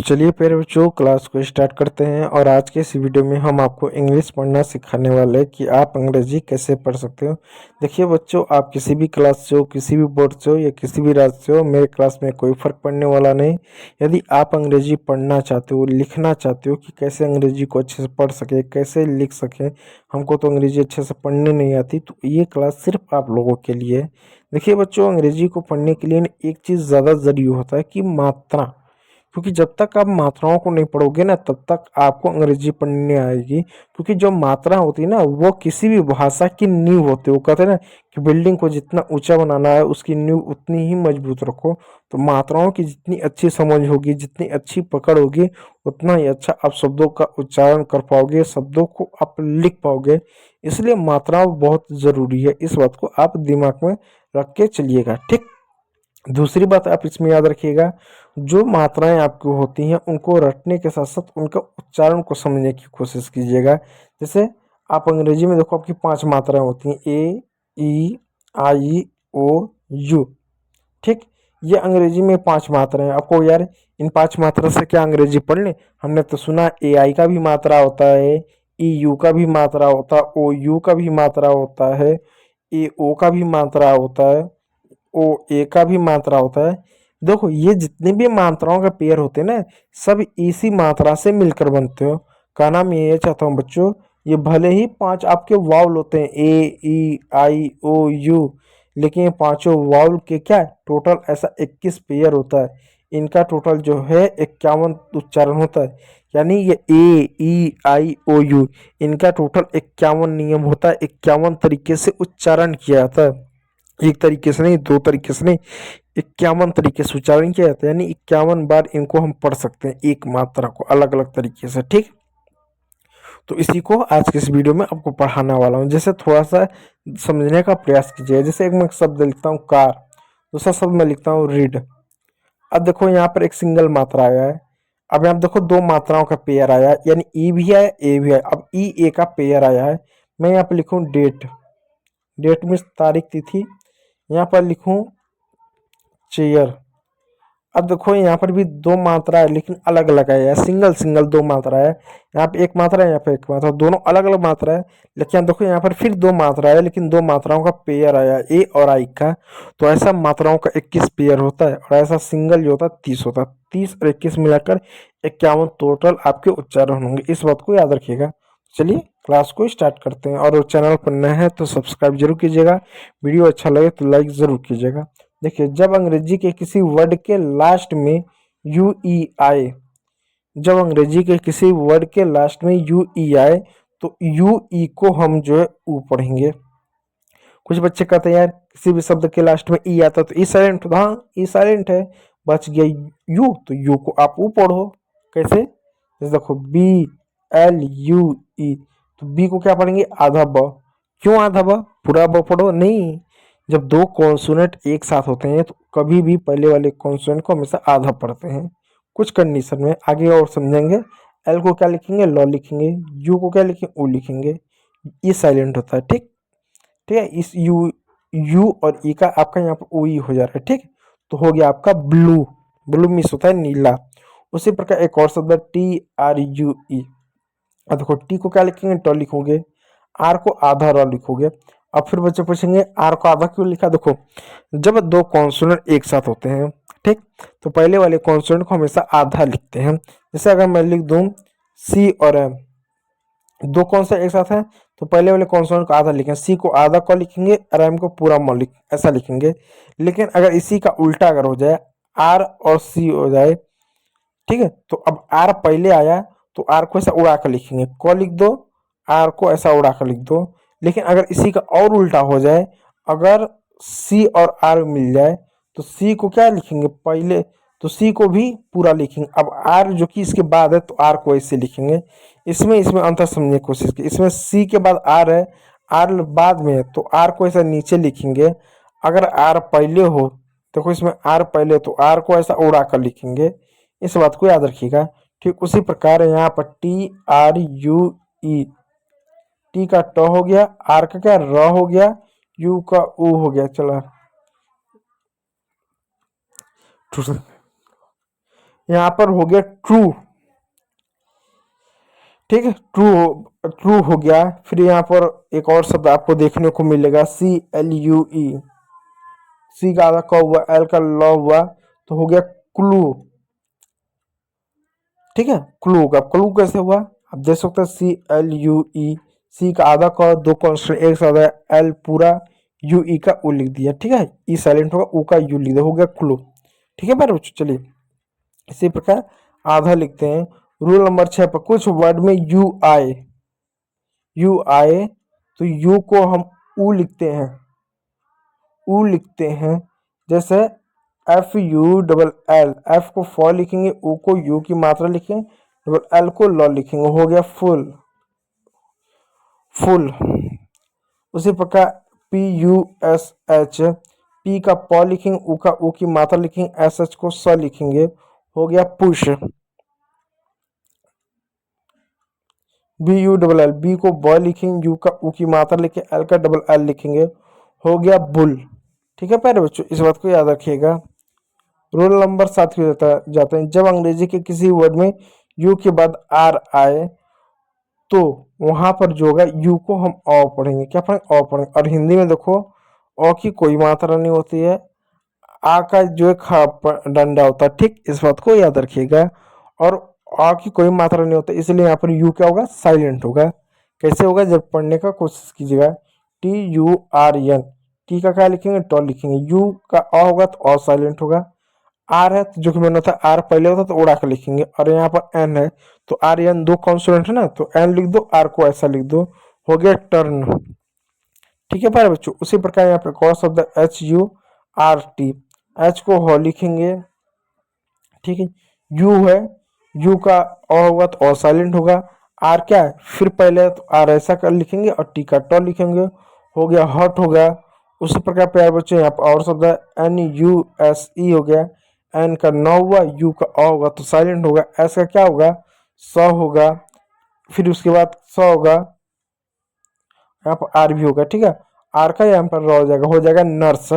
तो चलिए प्यारे बच्चों क्लास को स्टार्ट करते हैं। और आज के इस वीडियो में हम आपको इंग्लिश पढ़ना सिखाने वाले हैं कि आप अंग्रेजी कैसे पढ़ सकते हो। देखिए बच्चों, आप किसी भी क्लास से हो, किसी भी बोर्ड से हो या किसी भी राज्य से हो, मेरे क्लास में कोई फ़र्क पड़ने वाला नहीं। यदि आप अंग्रेजी पढ़ना चाहते हो, लिखना चाहते हो कि कैसे अंग्रेजी को अच्छे से पढ़ सके, कैसे लिख सके, हमको तो अंग्रेजी अच्छे से पढ़ने नहीं आती, तो ये क्लास सिर्फ आप लोगों के लिए है। देखिए बच्चों, अंग्रेजी को पढ़ने के लिए एक चीज़ ज़्यादा ज़रूरी होता है कि मात्रा, क्योंकि जब तक आप मात्राओं को नहीं पढ़ोगे ना तब तक आपको अंग्रेजी पढ़नी नहीं आएगी। क्योंकि जो मात्रा होती है ना वो किसी भी भाषा की नींव होती है। वो कहते हैं ना कि बिल्डिंग को जितना ऊंचा बनाना है उसकी नींव उतनी ही मजबूत रखो। तो मात्राओं की जितनी अच्छी समझ होगी, जितनी अच्छी पकड़ होगी, उतना ही अच्छा आप शब्दों का उच्चारण कर पाओगे, शब्दों को आप लिख पाओगे। इसलिए मात्राओं बहुत ज़रूरी है, इस बात को आप दिमाग में रख के चलिएगा, ठीक। दूसरी बात आप इसमें याद रखिएगा, जो मात्राएं आपकी होती हैं उनको रटने के साथ साथ उनका उच्चारण को समझने की कोशिश कीजिएगा। जैसे आप अंग्रेजी में देखो, आपकी 5 मात्राएं होती हैं, ए, ई, आई, ओ, यू, ठीक। ये अंग्रेजी में 5 मात्राएं। आपको यार इन 5 मात्रा से क्या अंग्रेजी पढ़ लें? हमने तो सुना ए आई का भी मात्रा होता है, ई यू का भी मात्रा होता है, ओ यू का भी मात्रा होता है, ए ओ का भी मात्रा होता है, ओ ए का भी मात्रा होता है। देखो ये जितने भी मात्राओं का पेयर होते हैं ना, सब इसी मात्रा से मिलकर बनते हो। कहना मैं ये चाहता हूँ बच्चों, ये भले ही 5 आपके वाउल होते हैं, ए, ई, आई, ओ, यू, लेकिन ये पांचों वाउल के क्या टोटल ऐसा 21 पेयर होता है। इनका टोटल जो है 51 उच्चारण होता है। यानी ये ए, ई, आई, ओ, यू, इनका टोटल 51 नियम होता है। 51 तरीके से उच्चारण किया जाता है। एक तरीके से नहीं, 2 तरीके से नहीं, 51 तरीके से उच्चारण किया जाता है। यानी 51 बार इनको हम पढ़ सकते हैं, एक मात्रा को अलग अलग तरीके से, ठीक। तो इसी को आज के इस वीडियो में आपको पढ़ाने वाला हूँ। जैसे थोड़ा सा समझने का प्रयास कीजिए। जैसे एक मैं शब्द लिखता हूँ कार, दूसरा शब्द मैं लिखता हूँ रीड। अब देखो यहाँ पर एक सिंगल मात्रा आया है। अब यहाँ देखो 2 मात्राओं का पेयर आया है, यानी ई भी है, ए भी है। अब ई ए का पेयर आया है। मैं यहाँ पर लिखूँ डेट, डेट में तारीख तिथि। यहाँ पर लिखूँ चेयर। अब देखो यहाँ पर भी 2 मात्रा है लेकिन अलग अलग है, या सिंगल सिंगल 2 मात्रा है। यहाँ पे एक मात्रा है, यहाँ पे एक मात्रा, दोनों अलग अलग मात्रा है। लेकिन यहाँ देखो यहाँ पर फिर 2 मात्रा है लेकिन 2 मात्राओं का पेयर आया, ए और आई का। तो ऐसा मात्राओं का 21 पेयर होता है, और ऐसा सिंगल जो होता है 30 होता है। 30 और 21 मिलाकर 51 टोटल आपके उच्चारण होंगे, इस बात को याद रखिएगा। चलिए क्लास को स्टार्ट करते हैं। और चैनल पर नए हैं तो सब्सक्राइब जरूर कीजिएगा, वीडियो अच्छा लगे तो लाइक ज़रूर कीजिएगा। देखिए, जब अंग्रेजी के किसी वर्ड के लास्ट में यू ई आए, जब अंग्रेजी के किसी वर्ड के लास्ट में यू ई आए तो यू ई को हम जो है ऊ पढ़ेंगे। कुछ बच्चे कहते हैं यार किसी भी शब्द के लास्ट में ई आता तो ई साइलेंट होता। हाँ, ई साइलेंट है, बच गया यू, तो यू को आप ऊ पढ़ो। कैसे? जैसे देखो बी एल यू ई, तो बी को क्या पढ़ेंगे? आधा ब। क्यों आधा ब? पूरा ब पढ़ो नहीं। जब 2 कॉन्सोनेंट एक साथ होते हैं तो कभी भी पहले वाले कॉन्सोनेंट को हमेशा आधा पढ़ते हैं। कुछ कंडीशन में आगे और समझेंगे। एल को क्या लिखेंगे? लॉ लिखेंगे। यू को क्या लिखेंगे? ऊ लिखेंगे। ई साइलेंट होता है, ठीक। ठीक है, इस यू यू और ई का आपका यहाँ पर ओ ई हो जा रहा है, ठीक। तो हो गया आपका ब्लू। ब्लू मिस होता है नीला। उसी प्रकार एक और शब्द है टी आर यू ई। अब देखो टी को क्या लिखेंगे? ट लिखोगे। आर को आधा र लिखोगे। अब फिर बच्चे पूछेंगे आर को आधा क्यों लिखा? देखो, जब 2 कॉन्सोनेंट एक साथ होते हैं, ठीक, तो पहले वाले कॉन्सोनेंट को हमेशा आधा लिखते हैं। जैसे अगर मैं लिख दूं सी और एम, 2 कॉन्सोनेंट एक साथ हैं तो पहले वाले कॉन्सोनेंट को आधा लिखेंगे, सी को आधा क लिखेंगे और एम को पूरा म लिख ऐसा लिखेंगे। लेकिन अगर इसी का उल्टा अगर हो जाए, आर और सी हो जाए, ठीक है, तो अब आर पहले आया तो आर को ऐसा उड़ा कर लिखेंगे, क लिख दो, आर को ऐसा उड़ा कर लिख दो। लेकिन अगर इसी का और उल्टा हो जाए, अगर सी और आर मिल जाए तो सी को क्या लिखेंगे? पहले तो सी को भी पूरा लिखेंगे। अब आर जो कि इसके बाद है तो आर को ऐसे लिखेंगे। इसमें इसमें अंतर समझने की कोशिश की। इसमें सी के बाद आर है, आर बाद में है तो आर को ऐसा नीचे लिखेंगे। अगर आर पहले हो, देखो इसमें आर पहले तो आर को ऐसा उड़ा कर लिखेंगे। इस बात को याद रखिएगा। ठीक उसी प्रकार यहाँ पर T R you E, T का ट हो गया, आर का क्या र हो गया, यू का ऊ हो गया। चला यहाँ पर हो गया ट्रू, ठीक है, ट्रू हो गया। फिर यहाँ पर एक और शब्द आपको देखने को मिलेगा CLUE, सी का आधा क हुआ, एल का ल हुआ, तो हो गया क्लू, ठीक है, क्लू का क्लू कैसे हुआ आप देख सकते हैं, CLUE, सी का आधा क, दो कॉन्स्टेंट एक साथ है, एल पूरा, UE का उ लिख दिया, ठीक है, ई साइलेंट होगा, उ का यू लिख दिया, हो गया क्लू, ठीक है प्यारे बच्चों। चलिए इसी प्रकार आधा लिखते हैं। रूल नंबर 6 पर कुछ वर्ड में यू आए तो यू को हम उ लिखते हैं, जैसे FULL, एफ को फॉल लिखेंगे, उ को यू की मात्रा लिखेंगे, डबल एल को ल लिखेंगे, हो गया फुल। उसी प्रकार PUSH, पी का प लिखेंगे, उ का उ की मात्रा लिखेंगे, SH को स लिखेंगे, हो गया पुश। BULL, बी को ब लिखेंगे, यू का उ की मात्रा लिखेंगे, एल का डबल एल लिखेंगे, हो गया बुल, ठीक है प्यारे बच्चों, इस बात को याद रखिएगा। रूल नंबर 7 की जाते हैं। जब अंग्रेजी के किसी वर्ड में यू के बाद आर आए तो वहां पर जो होगा यू को हम अ पढ़ेंगे, क्या पढ़ेंगे, अ पढ़ेंगे। और हिंदी में देखो अ की कोई मात्रा नहीं होती है, आ का जो एक डंडा होता है, ठीक, इस बात को याद रखिएगा। और आ की कोई मात्रा नहीं होता, इसलिए यहाँ पर यू क्या होगा, साइलेंट होगा। कैसे होगा, जब पढ़ने का कोशिश कीजिएगा। TURN, टी का क्या लिखेंगे, ट लिखेंगे, यू का अ होगा तो अ साइलेंट होगा, आर है तो जो कि मैंने था आर पहले होता तो उड़ा कर लिखेंगे, और यहाँ पर एन है तो आर एन दो कॉन्सोनेंट है ना, तो एन लिख दो, आर को ऐसा लिख दो, हो गया टर्न, ठीक है प्यारे बच्चों। उसी प्रकार यहाँ पे एक और शब्द है HURT, एच को हो लिखेंगे, ठीक है, यू है, यू का अ होगा तो अ साइलेंट होगा, आर क्या है, फिर पहले तो आर ऐसा कर लिखेंगे और टी का ट लिखेंगे, हो गया हॉट हो गया। उसी प्रकार प्यारे बच्चों यहाँ पर और शब्द है NUSE हो गया, एन का न हुआ, यू का अ होगा तो साइलेंट होगा, एस का क्या होगा, स होगा, फिर उसके बाद स होगा, यहाँ पर आर भी होगा, ठीक है, आर का यहाँ पर हो जाएगा नर्स,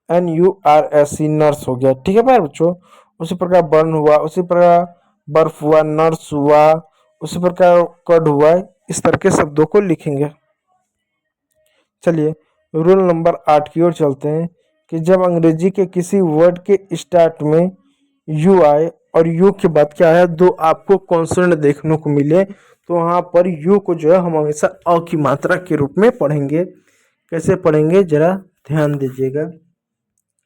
NURSE, नर्स हो गया, ठीक है प्यारे बच्चों। उसी प्रकार बर्न हुआ, उसी प्रकार बर्फ हुआ, नर्स हुआ, उसी प्रकार कड हुआ, इस तरह के शब्दों को लिखेंगे। चलिए रूल नंबर 8 की ओर चलते हैं कि जब अंग्रेजी के किसी वर्ड के स्टार्ट में यू आए और यू के बाद क्या है, दो आपको कॉन्सोनेंट देखने को मिले, तो वहाँ पर यू को जो है हम हमेशा अ की मात्रा के रूप में पढ़ेंगे। कैसे पढ़ेंगे जरा ध्यान दीजिएगा।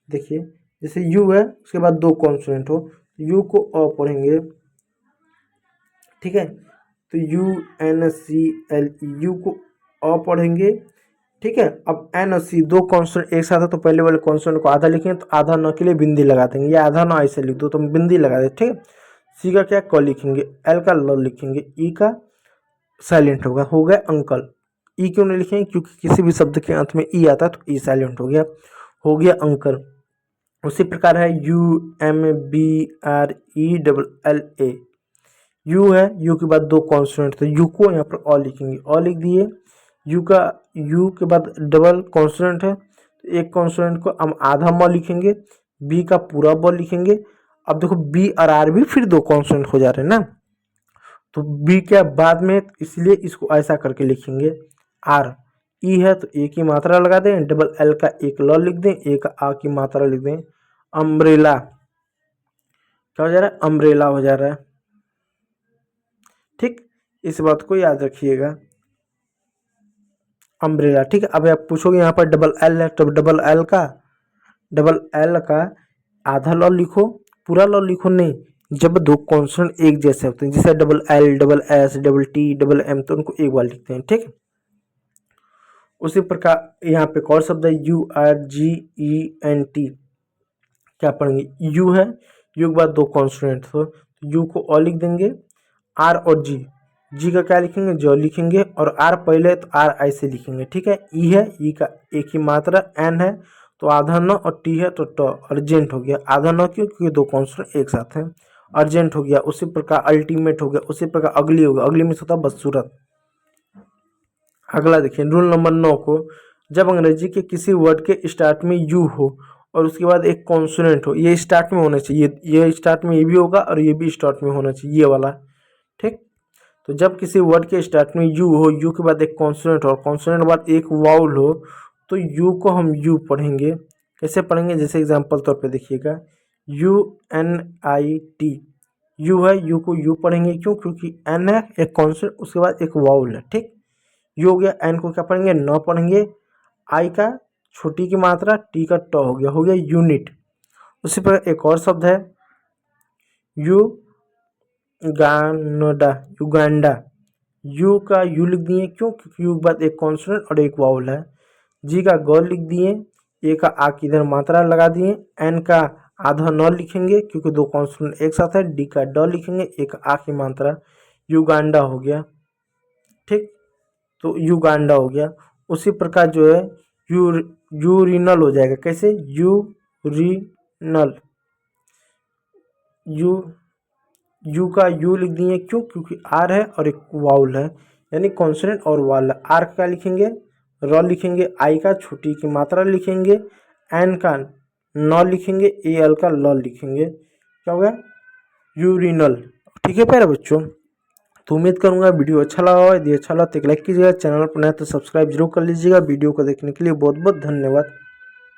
देखिए जैसे यू है उसके बाद दो कॉन्सोनेंट हो, यू को अ पढ़ेंगे, ठीक है, तो UNCLE, यू को अ पढ़ेंगे, ठीक है। अब एन और सी दो कॉन्स्टेंट एक साथ है तो पहले वाले कॉन्स्टेंट को आधा लिखेंगे, तो आधा न के लिए बिंदी लगा देंगे, या आधा न ऐसे लिख दो तो हम बिंदी लगा दें, ठीक है। सी का क्या, क लिखेंगे, एल का ल लिखेंगे, ई का साइलेंट होगा, हो गया अंकल। ई क्यों नहीं लिखेंगे, क्योंकि किसी भी शब्द के अंत में ई आता है तो ई साइलेंट हो गया अंकल। उसी प्रकार है UMBRELLA, यू है, यू के बाद दो कॉन्स्टेंट, तो यू को यहाँ पर अ लिखेंगे, अ लिख दिए, यू के बाद डबल कॉन्सोनेंट है तो एक कॉन्सोनेंट को हम आधा म लिखेंगे, बी का पूरा ब लिखेंगे। अब देखो बी और आर भी फिर दो कॉन्सोनेंट हो जा रहे हैं ना, तो बी के बाद में, इसलिए इसको ऐसा करके लिखेंगे। आर ई है तो ए की मात्रा लगा दें, डबल एल का एक ल लिख दें, एक आ की मात्रा लिख दें। अम्ब्रेला क्या हो जा रहा है, अम्ब्रेला हो जा रहा है, ठीक, इस बात को याद रखिएगा, अम्ब्रेला, ठीक है। अब आप पूछोगे यहाँ पर डबल एल है तो डबल एल का आधा लॉ लिखो, पूरा लॉ लिखो नहीं, जब दो कॉन्सोनेंट एक जैसे होते हैं, जैसे double L, double S, double T, double M, तो उनको एक बार लिखते हैं, ठीक। उसी प्रकार यहाँ पे एक और शब्द है URGENT, क्या पढ़ेंगे, यू है, यू के बाद दो कॉन्सोनेंट, तो यू को अ लिख देंगे, आर और जी का क्या लिखेंगे, जो लिखेंगे, और आर पहले तो आर ऐसे लिखेंगे, ठीक है। ई है, ई का एक ही मात्रा, एन है तो आधा न, और टी है तो ट, अर्जेंट हो गया, आधा न क्यों, क्योंकि दो कॉन्सोनेंट एक साथ हैं, अर्जेंट हो गया। उसी प्रकार अल्टीमेट हो गया, उसी प्रकार अगली हो गया, अगली में होता बदसूरत। अगला देखिए रूल नंबर 9 को, जब अंग्रेजी के किसी वर्ड के स्टार्ट में यू हो और उसके बाद एक कॉन्सोनेंट हो, ये स्टार्ट में होना चाहिए, ये स्टार्ट में ये भी होगा और ये भी स्टार्ट में होना चाहिए, ये वाला। ठीक, तो जब किसी वर्ड के स्टार्ट में यू हो, यू के बाद एक कॉन्सोनेंट हो, कॉन्सोनेंट के बाद एक वाउल हो, तो यू को हम यू पढ़ेंगे। कैसे पढ़ेंगे, जैसे एग्जांपल तौर पे देखिएगा, UNIT, यू है, यू को यू पढ़ेंगे, क्यों, क्योंकि एन है, एक कॉन्सोनेंट, उसके बाद एक वाउल है। ठीक, यू हो गया, एन को क्या पढ़ेंगे, न पढ़ेंगे, आई का छोटी की मात्रा, टी का ट हो गया यूनिट। उसी पर एक और शब्द है युगांडा, यू का यू लिख दिए, क्यों, क्योंकि यू के बाद एक कॉन्सोनेंट और एक वाउल है। जी का ग लिख दिए, ए का आ की इधर मात्रा लगा दिए, एन का आधा न लिखेंगे क्योंकि दो कॉन्सोनेंट एक साथ है, डी का ड लिखेंगे, एक आ की मात्रा, युगांडा हो गया। ठीक, तो युगांडा हो गया। उसी प्रकार जो है यूरिनल हो जाएगा। कैसे, यूरिनल, यू का यू लिख दिए, क्यों, क्योंकि आर है और एक वाउल है, यानी कॉन्सोनेंट और वाउल। आर का लिखेंगे, र लिखेंगे, आई का छोटी की मात्रा लिखेंगे, एन का न लिखेंगे, ए एल का ल लिखेंगे, क्या हो गया, यूरिनल। ठीक है प्यारे बच्चों, तो उम्मीद करूंगा वीडियो अच्छा लगा हो। यदि अच्छा लगा तो एक लाइक कीजिएगा, चैनल पर नया तो सब्सक्राइब जरूर कर लीजिएगा। वीडियो को देखने के लिए बहुत बहुत धन्यवाद।